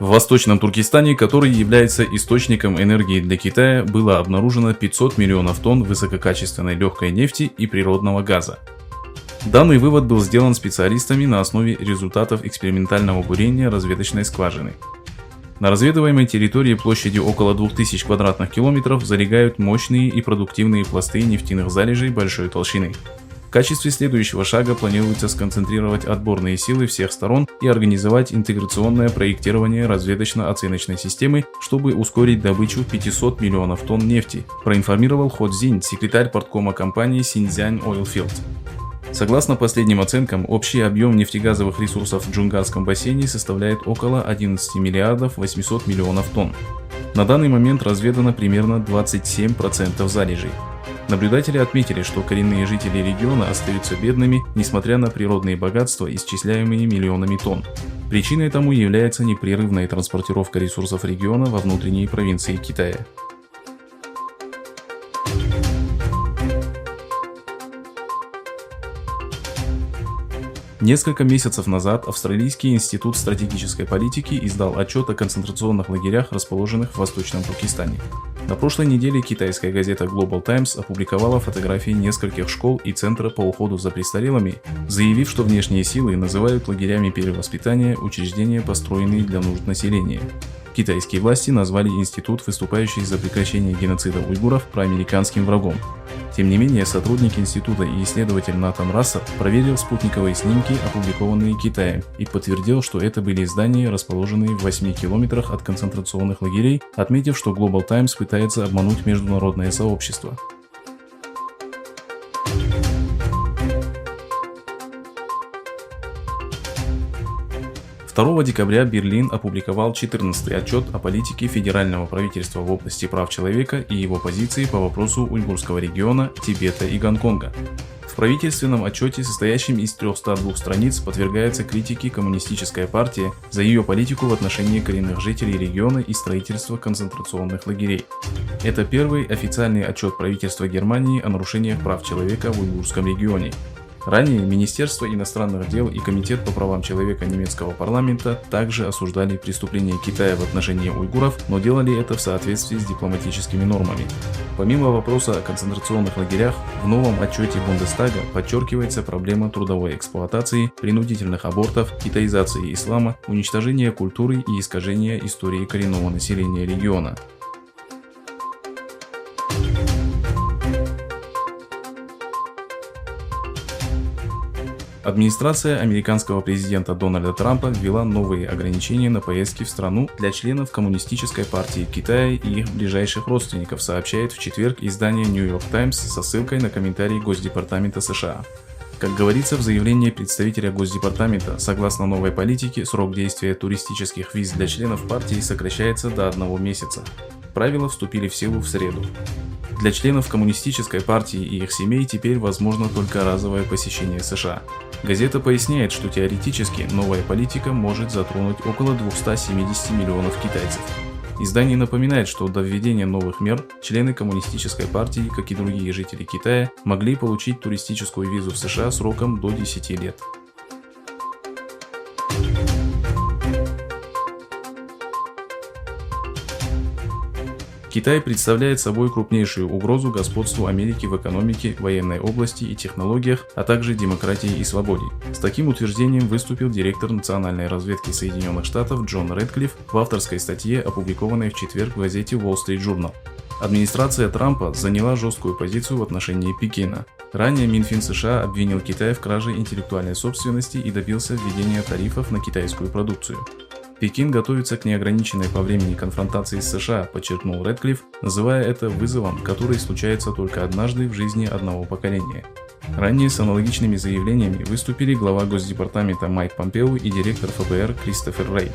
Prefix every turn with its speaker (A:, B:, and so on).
A: В Восточном Туркестане, который является источником энергии для Китая, было обнаружено 500 миллионов тонн высококачественной легкой нефти и природного газа. Данный вывод был сделан специалистами на основе результатов экспериментального бурения разведочной скважины. На разведываемой территории площадью около 2000 квадратных километров залегают мощные и продуктивные пласты нефтяных залежей большой толщины. В качестве следующего шага планируется сконцентрировать отборные силы всех сторон и организовать интеграционное проектирование разведочно-оценочной системы, чтобы ускорить добычу 500 миллионов тонн нефти, проинформировал Хо Цзинь, секретарь порткома компании Xinjiang Oilfield. Согласно последним оценкам, общий объем нефтегазовых ресурсов в Джунгарском бассейне составляет около 11 миллиардов 800 миллионов тонн. На данный момент разведано примерно 27% залежей. Наблюдатели отметили, что коренные жители региона остаются бедными, несмотря на природные богатства, исчисляемые миллионами тонн. Причиной тому является непрерывная транспортировка ресурсов региона во внутренние провинции Китая. Несколько месяцев назад Австралийский институт стратегической политики издал отчет о концентрационных лагерях, расположенных в Восточном Туркестане. На прошлой неделе китайская газета Global Times опубликовала фотографии нескольких школ и центра по уходу за престарелыми, заявив, что внешние силы называют лагерями перевоспитания учреждения, построенные для нужд населения. Китайские власти назвали институт, выступающий за прекращение геноцида уйгуров, проамериканским врагом. Тем не менее, сотрудник института и исследователь Натан Рассер проверил спутниковые снимки, опубликованные Китаем, и подтвердил, что это были здания, расположенные в 8 километрах от концентрационных лагерей, отметив, что Global Times пытается обмануть международное сообщество. «2 декабря Берлин опубликовал 14-й отчет о политике федерального правительства в области прав человека и его позиции по вопросу уйгурского региона, Тибета и Гонконга. В правительственном отчете, состоящем из 302 страниц, подвергается критике Коммунистическая партия за ее политику в отношении коренных жителей региона и строительства концентрационных лагерей. Это первый официальный отчет правительства Германии о нарушениях прав человека в уйгурском регионе. Ранее Министерство иностранных дел и Комитет по правам человека немецкого парламента также осуждали преступления Китая в отношении уйгуров, но делали это в соответствии с дипломатическими нормами. Помимо вопроса о концентрационных лагерях, в новом отчете Бундестага подчеркивается проблема трудовой эксплуатации, принудительных абортов, китаизации ислама, уничтожения культуры и искажения истории коренного населения региона. Администрация американского президента Дональда Трампа ввела новые ограничения на поездки в страну для членов Коммунистической партии Китая и их ближайших родственников, сообщает в четверг издание New York Times со ссылкой на комментарий Госдепартамента США. Как говорится в заявлении представителя Госдепартамента, согласно новой политике, срок действия туристических виз для членов партии сокращается до 1 месяца. Правила вступили в силу в среду. Для членов Коммунистической партии и их семей теперь возможно только разовое посещение США. Газета поясняет, что теоретически новая политика может затронуть около 270 миллионов китайцев. Издание напоминает, что до введения новых мер члены Коммунистической партии, как и другие жители Китая, могли получить туристическую визу в США сроком до 10 лет. Китай представляет собой крупнейшую угрозу господству Америки в экономике, военной области и технологиях, а также демократии и свободе. С таким утверждением выступил директор национальной разведки Соединенных Штатов Джон Рэдклифф в авторской статье, опубликованной в четверг в газете Wall Street Journal. Администрация Трампа заняла жесткую позицию в отношении Пекина. Ранее Минфин США обвинил Китай в краже интеллектуальной собственности и добился введения тарифов на китайскую продукцию. Пекин готовится к неограниченной по времени конфронтации с США, подчеркнул Рэдклифф, называя это вызовом, который случается только однажды в жизни одного поколения. Ранее с аналогичными заявлениями выступили глава Госдепартамента Майк Помпео и директор ФБР Кристофер Рэй.